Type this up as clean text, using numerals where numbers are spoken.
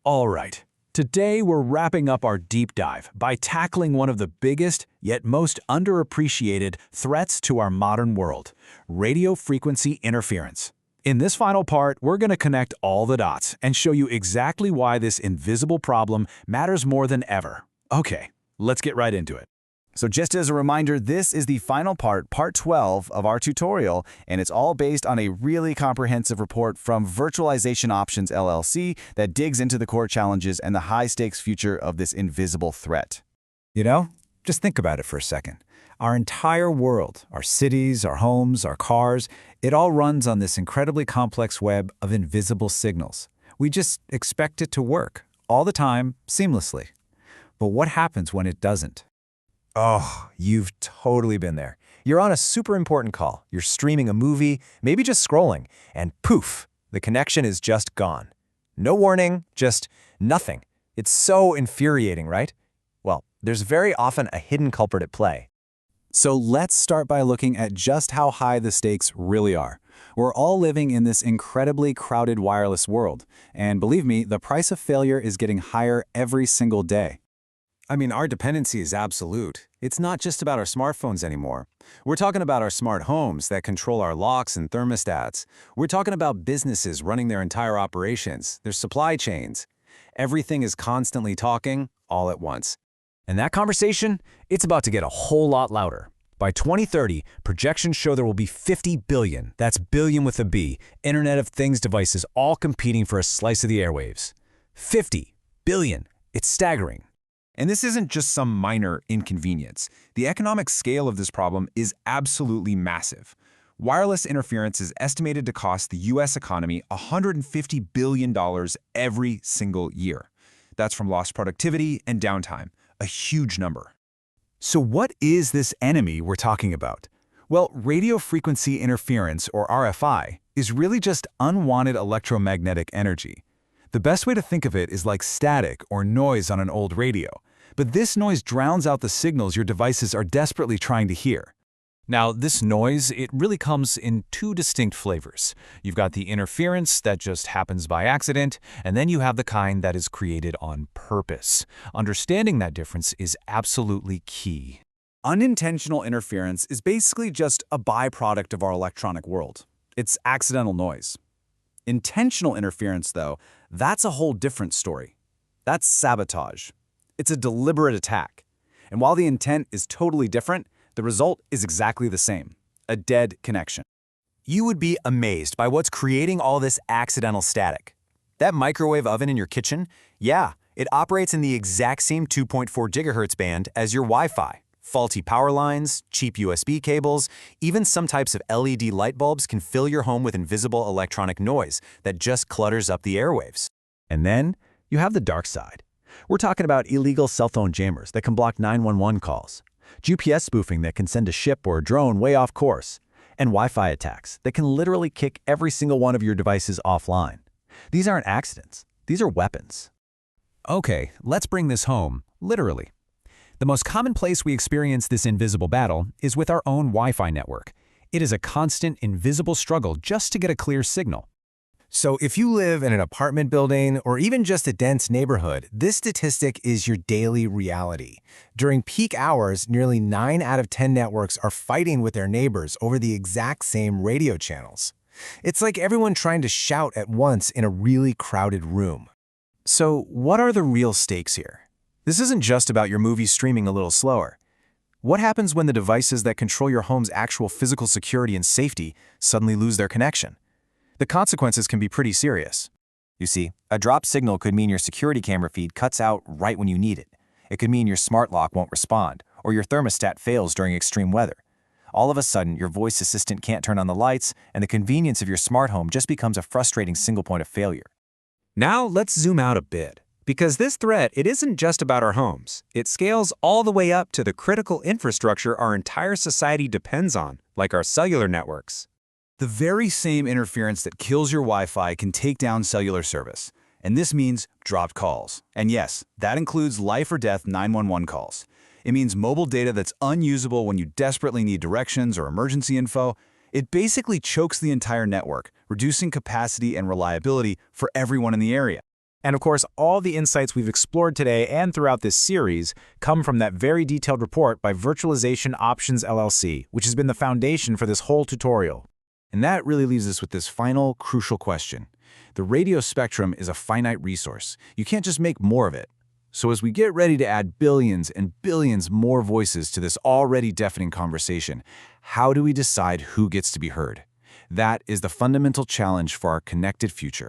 All right, today we're wrapping up our deep dive by tackling one of the biggest, yet most underappreciated threats to our modern world: radio frequency interference. In this final part, we're going to connect all the dots and show you exactly why this invisible problem matters more than ever. Okay, let's get right into it. So just as a reminder, this is the final part, part 12 of our tutorial, and it's all based on a really comprehensive report from Virtualization Options LLC that digs into the core challenges and the high-stakes future of this invisible threat. You know, just think about it for a second. Our entire world, our cities, our homes, our cars, it all runs on this incredibly complex web of invisible signals. We just expect it to work all the time, seamlessly. But what happens when it doesn't? Oh, you've totally been there. You're on a super important call. You're streaming a movie, maybe just scrolling, and poof, the connection is just gone. No warning, just nothing. It's so infuriating, right? Well, there's very often a hidden culprit at play. So let's start by looking at just how high the stakes really are. We're all living in this incredibly crowded wireless world, and believe me, the price of failure is getting higher every single day. I mean, our dependency is absolute. It's not just about our smartphones anymore. We're talking about our smart homes that control our locks and thermostats. We're talking about businesses running their entire operations, their supply chains. Everything is constantly talking all at once. And that conversation, it's about to get a whole lot louder. By 2030, projections show there will be 50 billion, that's billion with a B, Internet of Things devices all competing for a slice of the airwaves. 50 billion. It's staggering. And this isn't just some minor inconvenience. The economic scale of this problem is absolutely massive. Wireless interference is estimated to cost the U.S. economy $150 billion every single year. That's from lost productivity and downtime, a huge number. So what is this enemy we're talking about? Well, radio frequency interference, or RFI, is really just unwanted electromagnetic energy. The best way to think of it is like static or noise on an old radio. But this noise drowns out the signals your devices are desperately trying to hear. Now, this noise, it really comes in two distinct flavors. You've got the interference that just happens by accident, and then you have the kind that is created on purpose. Understanding that difference is absolutely key. Unintentional interference is basically just a byproduct of our electronic world. It's accidental noise. Intentional interference, though, that's a whole different story. That's sabotage. It's a deliberate attack. And while the intent is totally different, the result is exactly the same: a dead connection. You would be amazed by what's creating all this accidental static. That microwave oven in your kitchen, yeah, it operates in the exact same 2.4 gigahertz band as your Wi-Fi. Faulty power lines, cheap USB cables, even some types of LED light bulbs can fill your home with invisible electronic noise that just clutters up the airwaves. And then you have the dark side. We're talking about illegal cell phone jammers that can block 911 calls, GPS spoofing that can send a ship or a drone way off course, and Wi-Fi attacks that can literally kick every single one of your devices offline. These aren't accidents. These are weapons. Okay, let's bring this home, literally. The most common place we experience this invisible battle is with our own Wi-Fi network. It is a constant, invisible struggle just to get a clear signal. So if you live in an apartment building or even just a dense neighborhood, this statistic is your daily reality. During peak hours, nearly 9 out of 10 networks are fighting with their neighbors over the exact same radio channels. It's like everyone trying to shout at once in a really crowded room. So what are the real stakes here? This isn't just about your movie streaming a little slower. What happens when the devices that control your home's actual physical security and safety suddenly lose their connection? The consequences can be pretty serious. You see, a dropped signal could mean your security camera feed cuts out right when you need it. It could mean your smart lock won't respond, or your thermostat fails during extreme weather. All of a sudden, your voice assistant can't turn on the lights, and the convenience of your smart home just becomes a frustrating single point of failure. Now, let's zoom out a bit. Because this threat, it isn't just about our homes. It scales all the way up to the critical infrastructure our entire society depends on, like our cellular networks. The very same interference that kills your Wi-Fi can take down cellular service. And this means dropped calls. And yes, that includes life or death 911 calls. It means mobile data that's unusable when you desperately need directions or emergency info. It basically chokes the entire network, reducing capacity and reliability for everyone in the area. And of course, all the insights we've explored today and throughout this series come from that very detailed report by Virtualization Options LLC, which has been the foundation for this whole tutorial. And that really leaves us with this final, crucial question. The radio spectrum is a finite resource. You can't just make more of it. So as we get ready to add billions and billions more voices to this already deafening conversation, how do we decide who gets to be heard? That is the fundamental challenge for our connected future.